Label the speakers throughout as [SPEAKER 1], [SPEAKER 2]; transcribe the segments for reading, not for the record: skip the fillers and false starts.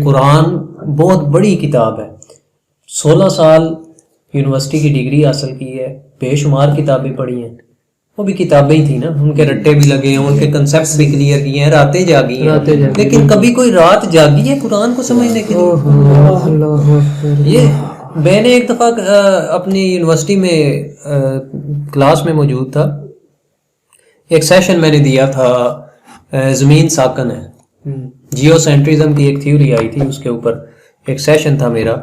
[SPEAKER 1] قرآن بہت بڑی کتاب ہے. 16 سال یونیورسٹی کی ڈگری حاصل کی ہے, بے شمار کتابیں پڑھی ہیں, وہ بھی کتابیں ہی تھیں نا, ان کے رٹے بھی لگے ہیں, ان کے کنسیپٹس بھی کلیئر کیے ہیں, راتیں جاگی ہیں, لیکن کبھی کوئی رات جاگی ہے قرآن کو سمجھنے کے لیے؟ یہ میں نے ایک دفعہ اپنی یونیورسٹی میں کلاس میں موجود تھا, ایک سیشن میں نے دیا تھا زمین ساکن ہے, جیو سینٹرزم کی ایک تھیوری آئی تھی, اس کے اوپر ایک سیشن تھا میرا.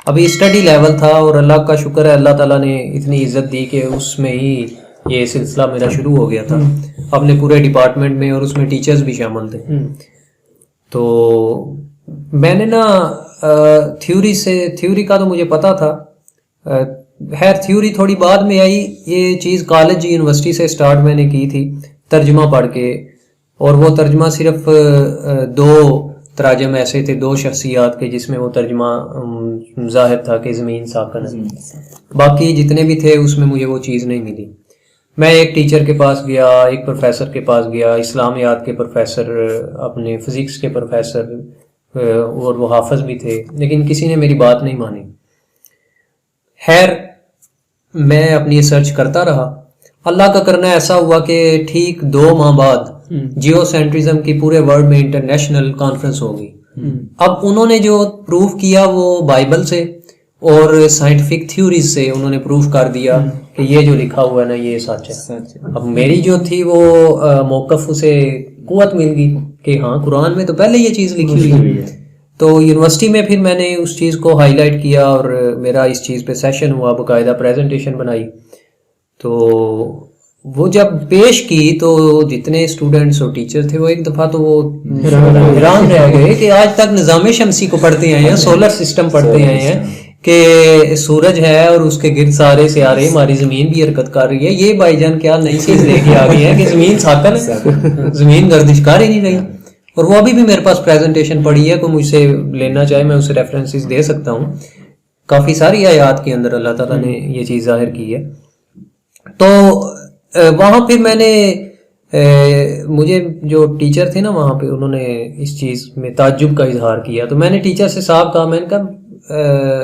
[SPEAKER 1] ابھی اسٹڈی لیول تھا اور اللہ کا شکر ہے اللہ تعالیٰ نے اتنی عزت دی کہ اس میں ہی یہ سلسلہ میرا شروع ہو گیا تھا اپنے پورے ڈپارٹمنٹ میں, اور اس میں ٹیچرز بھی شامل تھے. تو میں نے نا تھیوری کا تو مجھے پتا تھا, خیر تھیوری تھوڑی بعد میں آئی, یہ چیز کالج یونیورسٹی سے سٹارٹ میں نے کی تھی ترجمہ پڑھ کے, اور وہ ترجمہ صرف 2 تراجم ایسے تھے, 2 شخصیات کے, جس میں وہ ترجمہ ظاہر تھا کہ زمین ساکن ہے. باقی جتنے بھی تھے اس میں مجھے وہ چیز نہیں ملی. میں ایک ٹیچر کے پاس گیا, ایک پروفیسر کے پاس گیا, اسلامیات کے پروفیسر, اپنے فزکس کے پروفیسر, اور وہ حافظ بھی تھے, لیکن کسی نے میری بات نہیں مانی. خیر میں اپنی ریسرچ کرتا رہا. اللہ کا کرنا ایسا ہوا کہ ٹھیک 2 ماہ بعد جیو سینٹرزم کی پورے ورلڈ میں انٹرنیشنل کانفرنس ہو گئی. اب انہوں نے جو پروف کیا وہ بائبل سے اور سائنٹیفک تھیوریز سے انہوں نے پروف کر دیا کہ یہ جو لکھا ہوا ہے نا یہ سچ ہے. اب میری جو تھی وہ موقف سے قوت مل گئی کہ ہاں قرآن میں تو پہلے یہ چیز لکھی ہوئی ہے. تو یونیورسٹی میں پھر میں نے اس چیز کو ہائی لائٹ کیا اور میرا اس چیز پہ سیشن ہوا, باقاعدہ پریزنٹیشن بنائی. تو وہ جب پیش کی تو جتنے اسٹوڈنٹس اور ٹیچر تھے وہ ایک دفعہ تو وہ حیران رہ گئے کہ آج تک نظام شمسی کو پڑھتے آئے ہیں, سولر سسٹم پڑھتے آئے ہیں کہ سورج ہے اور اس کے گرد سارے سیارے, ہماری زمین بھی حرکت کر رہی ہے, یہ بھائی جان کیا نئی چیز لے کے آ گئی ہے کہ زمین ساکن ہے, زمین گردش کر ہی نہیں رہی. اور وہ ابھی بھی میرے پاس پریزنٹیشن پڑی ہے, کوئی مجھ سے لینا چاہے میں اسے ریفرنسز دے سکتا ہوں. کافی ساری آیات کے اندر اللہ تعالیٰ نے یہ چیز ظاہر کی ہے. تو وہاں پھر میں نے مجھے جو ٹیچر تھے نا وہاں پہ انہوں نے اس چیز میں تعجب کا اظہار کیا. تو میں نے ٹیچر سے صاحب کہا, میں نے کہا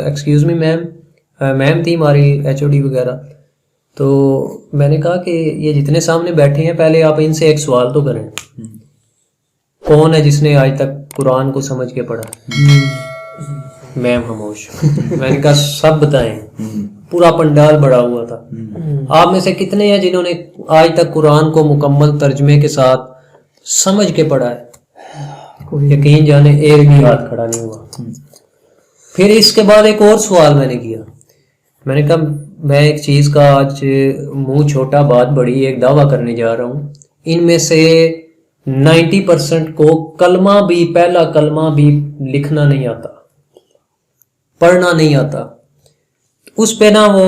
[SPEAKER 1] ایکسکیوز می میم تھی ہماری ایچ او ڈی وغیرہ, تو میں نے کہا کہ یہ جتنے سامنے بیٹھے ہیں پہلے آپ ان سے ایک سوال تو کریں, کون ہے جس نے آج تک قرآن کو سمجھ کے پڑھا؟ میم خاموش. میں نے کہا سب بتائیں. پورا پنڈال بڑا ہوا تھا. آپ میں سے کتنے ہیں جنہوں نے آج تک قرآن کو مکمل ترجمے کے ساتھ سمجھ کے پڑھا ہے؟ یقین جانے ایک بھی ہاتھ کھڑا نہیں ہوا. پھر اس کے بعد ایک اور سوال میں نے کیا. میں نے کہا میں ایک چیز کا آج منہ چھوٹا بات بڑی ایک دعویٰ کرنے جا رہا ہوں, ان میں سے 90% کو کلمہ بھی, پہلا کلمہ بھی لکھنا نہیں آتا, پڑھنا نہیں آتا. اس پہ نا وہ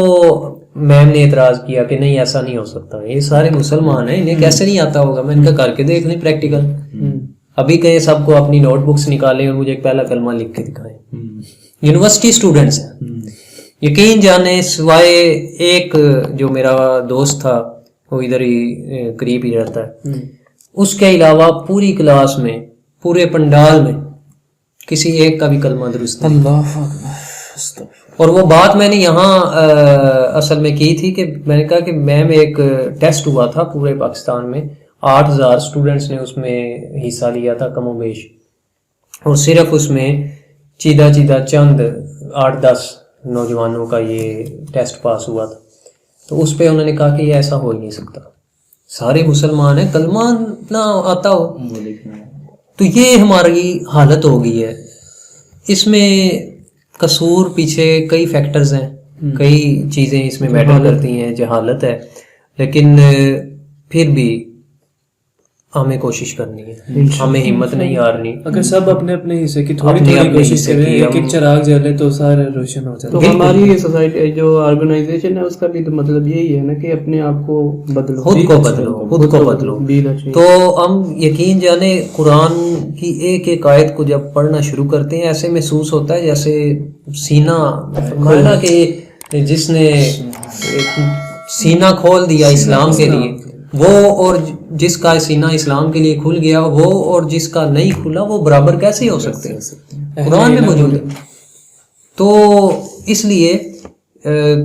[SPEAKER 1] میم نے اعتراض کیا کہ نہیں ایسا نہیں ہو سکتا, یہ سارے مسلمان ہیں, انہیں کیسے نہیں آتا ہوگا. میں نے کہا کر کے دیکھ لیں پریکٹیکل. ابھی کہیں سب کو اپنی نوٹ بکس نکالیں اور مجھے ایک پہلا کلمہ لکھ کے دکھائیں. یونیورسٹی اسٹوڈنٹس ہیں, یقین جانے سوائے ایک جو میرا دوست تھا وہ ادھر ہی قریب ہی رہتا ہے, اس کے علاوہ پوری کلاس میں, پورے پنڈال میں کسی ایک کا بھی کلمہ درست نہیں. اور وہ بات میں نے یہاں اصل میں کی تھی کہ میں نے کہا کہ میم ایک ٹیسٹ ہوا تھا پورے پاکستان میں, 8000 اسٹوڈنٹس نے اس میں حصہ لیا تھا کم و بیش, اور صرف اس میں چیدہ چند 8-10 نوجوانوں کا یہ ٹیسٹ پاس ہوا تھا. تو اس پہ انہوں نے کہا کہ یہ ایسا ہو ہی نہیں سکتا, سارے مسلمان ہیں, کلمہ نہ آتا ہو. تو یہ ہماری حالت ہو گئی ہے. اس میں قصور پیچھے کئی فیکٹرز ہیں, کئی چیزیں اس میں میٹر کرتی ہیں, جہالت ہے, لیکن پھر بھی ہمیں کوشش کرنی ہے, ہمیں ہمت نہیں ہارنی.
[SPEAKER 2] اگر سب اپنے اپنے حصے کی تھوڑی کوشش کریں, ایک ایک چراغ جلے تو سارے روشن ہو جاتے.
[SPEAKER 3] تو ہماری سوسائٹی جو آرگنائزیشن ہے اس کا بھی تو مطلب یہی ہے نا کہ اپنے آپ کو بدلو,
[SPEAKER 1] خود کو بدلو. تو ہم یقین جانے قرآن کی ایک ایک آیت کو جب پڑھنا شروع کرتے ہیں ایسے محسوس ہوتا ہے جیسے سینہ کھولا کہ جس نے سینہ کھول دیا اسلام کے لیے, وہ اور جس کا سینہ اسلام کے لیے کھل گیا وہ اور جس کا نہیں کھلا وہ برابر کیسے ہو سکتے ہیں؟ قرآن میں موجود ہے. تو اس لیے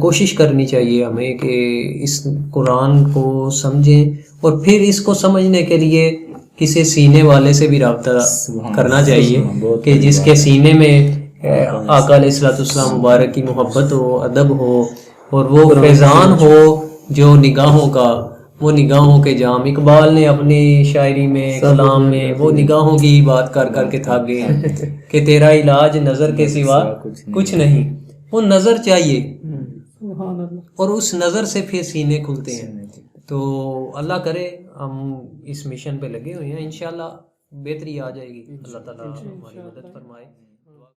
[SPEAKER 1] کوشش کرنی چاہیے ہمیں کہ اس قرآن کو سمجھیں اور پھر اس کو سمجھنے کے لیے کسی سینے والے سے بھی رابطہ کرنا چاہیے کہ جس کے سینے میں آقا علیہ الصلوۃ والسلام مبارک کی محبت ہو، ادب ہو اور وہ فیضان ہو جو نگاہوں کا، وہ نگاہوں کے جام. اقبال نے اپنی شاعری میں کلام میں وہ نگاہوں کی بات کر کر کے تھک گئے ہیں کہ تیرا علاج نظر کے سوا کچھ نہیں. وہ نظر چاہیے اور اس نظر سے پھر سینے کھلتے ہیں. تو اللہ کرے ہم اس مشن پہ لگے ہوئے ہیں، انشاءاللہ بہتری آ جائے گی. اللہ تعالیٰ ہماری مدد فرمائے.